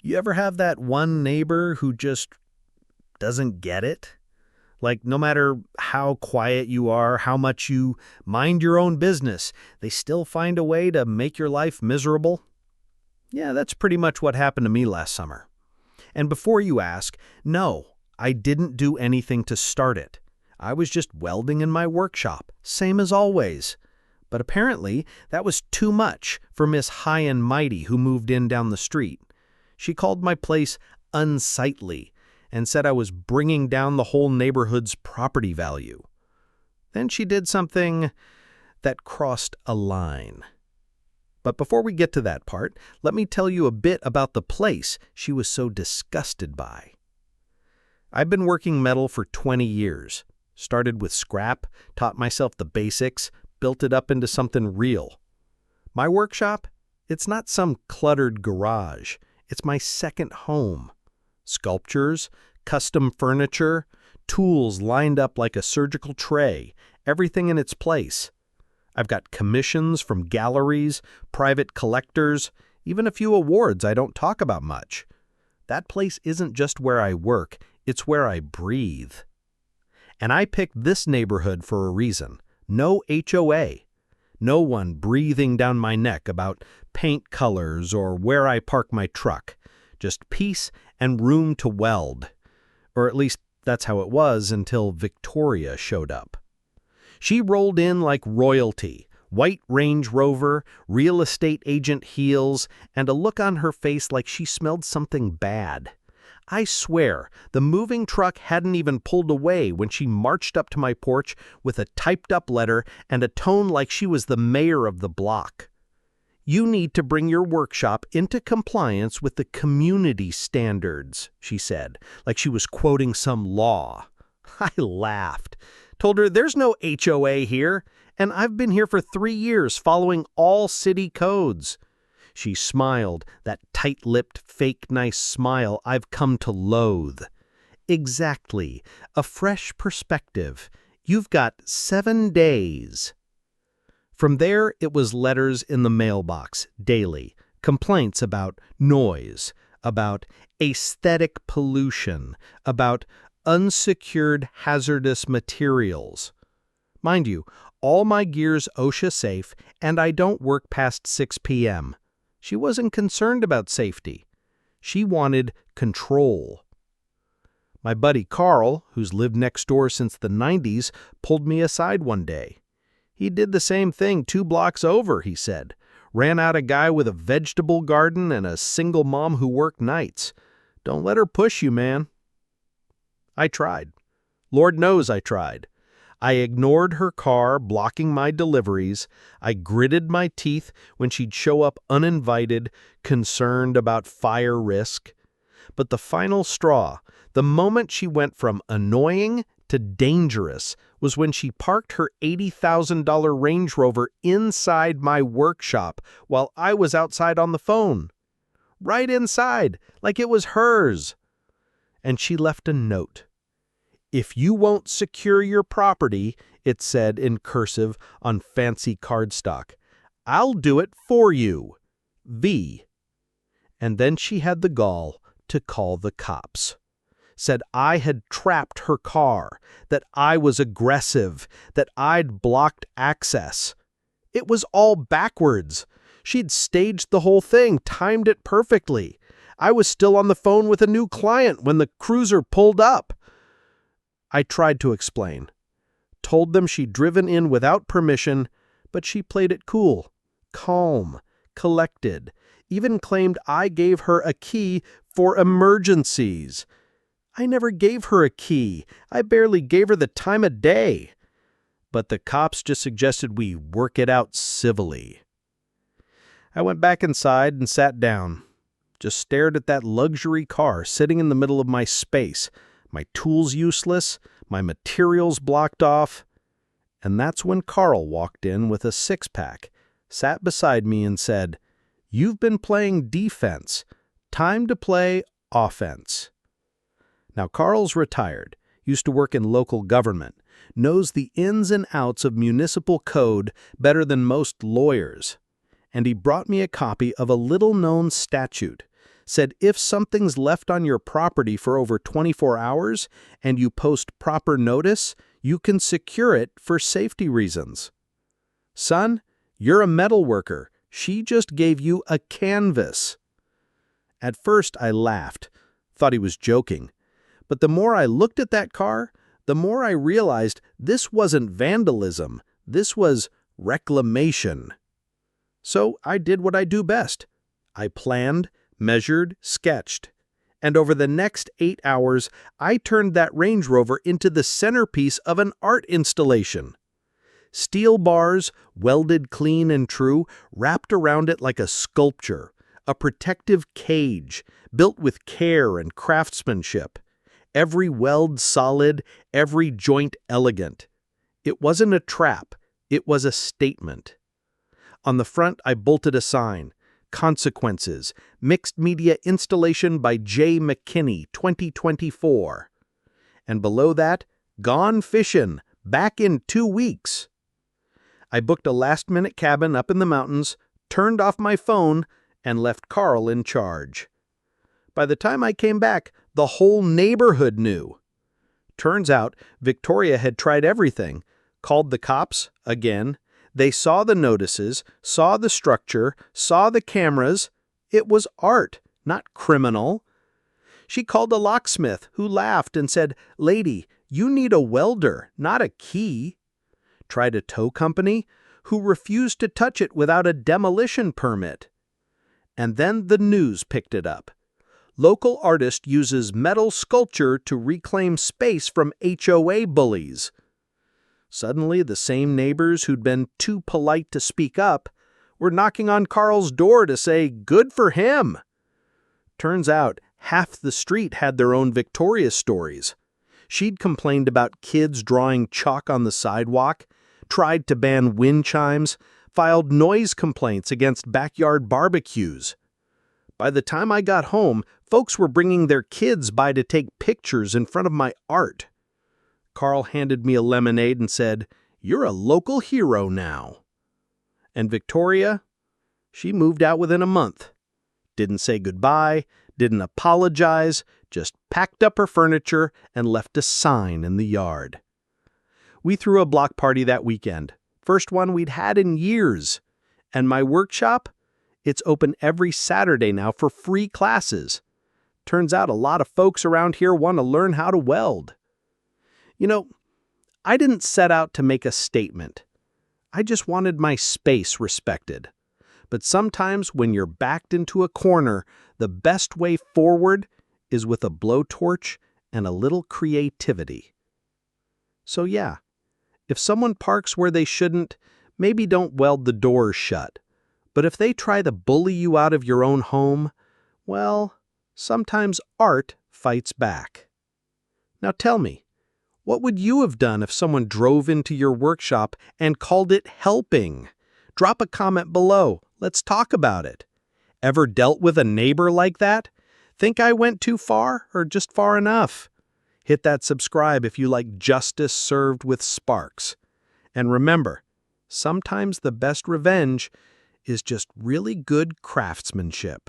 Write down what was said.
You ever have that one neighbor who just doesn't get it? Like, no matter how quiet you are, how much you mind your own business, they still find a way to make your life miserable? Yeah, that's pretty much what happened to me last summer. And before you ask, no, I didn't do anything to start it. I was just welding in my workshop, same as always. But apparently, that was too much for Miss High and Mighty who moved in down the street. She called my place unsightly and said I was bringing down the whole neighborhood's property value. Then she did something that crossed a line. But before we get to that part, let me tell you a bit about the place she was so disgusted by. I've been working metal for 20 years. Started with scrap, taught myself the basics, built it up into something real. My workshop? It's not some cluttered garage. It's my second home. Sculptures, custom furniture, tools lined up like a surgical tray, everything in its place. I've got commissions from galleries, private collectors, even a few awards I don't talk about much. That place isn't just where I work, it's where I breathe. And I picked this neighborhood for a reason. No HOA. No one breathing down my neck about paint colors or where I park my truck. Just peace and room to weld. Or at least that's how it was until Victoria showed up. She rolled in like royalty, white Range Rover, real estate agent heels, and a look on her face like she smelled something bad. I swear, the moving truck hadn't even pulled away when she marched up to my porch with a typed-up letter and a tone like she was the mayor of the block. "You need to bring your workshop into compliance with the community standards," she said, like she was quoting some law. I laughed. Told her there's no HOA here, and I've been here for 3 years following all city codes. She smiled, that tight-lipped, fake nice smile I've come to loathe. Exactly. A fresh perspective. You've got 7 days. From there, it was letters in the mailbox, daily. Complaints about noise, about aesthetic pollution, about unsecured hazardous materials. Mind you, all my gear's OSHA safe, and I don't work past 6 p.m. She wasn't concerned about safety. She wanted control. My buddy Carl, who's lived next door since the 90s, pulled me aside one day. He did the same thing 2 blocks over, he said. Ran out a guy with a vegetable garden and a single mom who worked nights. Don't let her push you, man. I tried. Lord knows I tried. I ignored her car blocking my deliveries. I gritted my teeth when she'd show up uninvited, concerned about fire risk. But the final straw, the moment she went from annoying to dangerous, was when she parked her $80,000 Range Rover inside my workshop while I was outside on the phone. Right inside, like it was hers. And she left a note. "If you won't secure your property," it said in cursive on fancy cardstock, "I'll do it for you. V." And then she had the gall to call the cops. Said I had trapped her car, that I was aggressive, that I'd blocked access. It was all backwards. She'd staged the whole thing, timed it perfectly. I was still on the phone with a new client when the cruiser pulled up. I tried to explain. Told them she'd driven in without permission, but she played it cool, calm, collected, even claimed I gave her a key for emergencies. I never gave her a key. I barely gave her the time of day. But the cops just suggested we work it out civilly. I went back inside and sat down. Just stared at that luxury car sitting in the middle of my space, my tools useless, my materials blocked off. And that's when Carl walked in with a 6-pack, sat beside me and said, "You've been playing defense. Time to play offense." Now, Carl's retired, used to work in local government, knows the ins and outs of municipal code better than most lawyers. And he brought me a copy of a little-known statute, said if something's left on your property for over 24 hours and you post proper notice, you can secure it for safety reasons. Son, you're a metal worker. She just gave you a canvas. At first, I laughed, thought he was joking. But the more I looked at that car, the more I realized this wasn't vandalism. This was reclamation. So I did what I do best. I planned, measured, sketched. And over the next 8 hours, I turned that Range Rover into the centerpiece of an art installation. Steel bars, welded clean and true, wrapped around it like a sculpture, a protective cage, built with care and craftsmanship. Every weld solid, every joint elegant. It wasn't a trap, it was a statement. On the front, I bolted a sign, Consequences, Mixed Media Installation by J. McKinney, 2024. And below that, Gone Fishin', back in 2 weeks. I booked a last-minute cabin up in the mountains, turned off my phone, and left Carl in charge. By the time I came back, the whole neighborhood knew. Turns out, Victoria had tried everything, called the cops, again. They saw the notices, saw the structure, saw the cameras. It was art, not criminal. She called a locksmith, who laughed and said, "Lady, you need a welder, not a key." Tried a tow company, who refused to touch it without a demolition permit. And then the news picked it up. Local artist uses metal sculpture to reclaim space from HOA bullies. Suddenly, the same neighbors who'd been too polite to speak up were knocking on Carl's door to say, "Good for him." Turns out, half the street had their own Victoria stories. She'd complained about kids drawing chalk on the sidewalk, tried to ban wind chimes, filed noise complaints against backyard barbecues. By the time I got home, folks were bringing their kids by to take pictures in front of my art. Carl handed me a lemonade and said, "You're a local hero now." And Victoria? She moved out within a month. Didn't say goodbye, didn't apologize, just packed up her furniture and left a sign in the yard. We threw a block party that weekend, first one we'd had in years. And my workshop? It's open every Saturday now for free classes. Turns out a lot of folks around here want to learn how to weld. You know, I didn't set out to make a statement. I just wanted my space respected. But sometimes when you're backed into a corner, the best way forward is with a blowtorch and a little creativity. So yeah, if someone parks where they shouldn't, maybe don't weld the doors shut. But if they try to bully you out of your own home, well, sometimes art fights back. Now tell me, what would you have done if someone drove into your workshop and called it helping? Drop a comment below. Let's talk about it. Ever dealt with a neighbor like that? Think I went too far or just far enough? Hit that subscribe if you like justice served with sparks. And remember, sometimes the best revenge is just really good craftsmanship.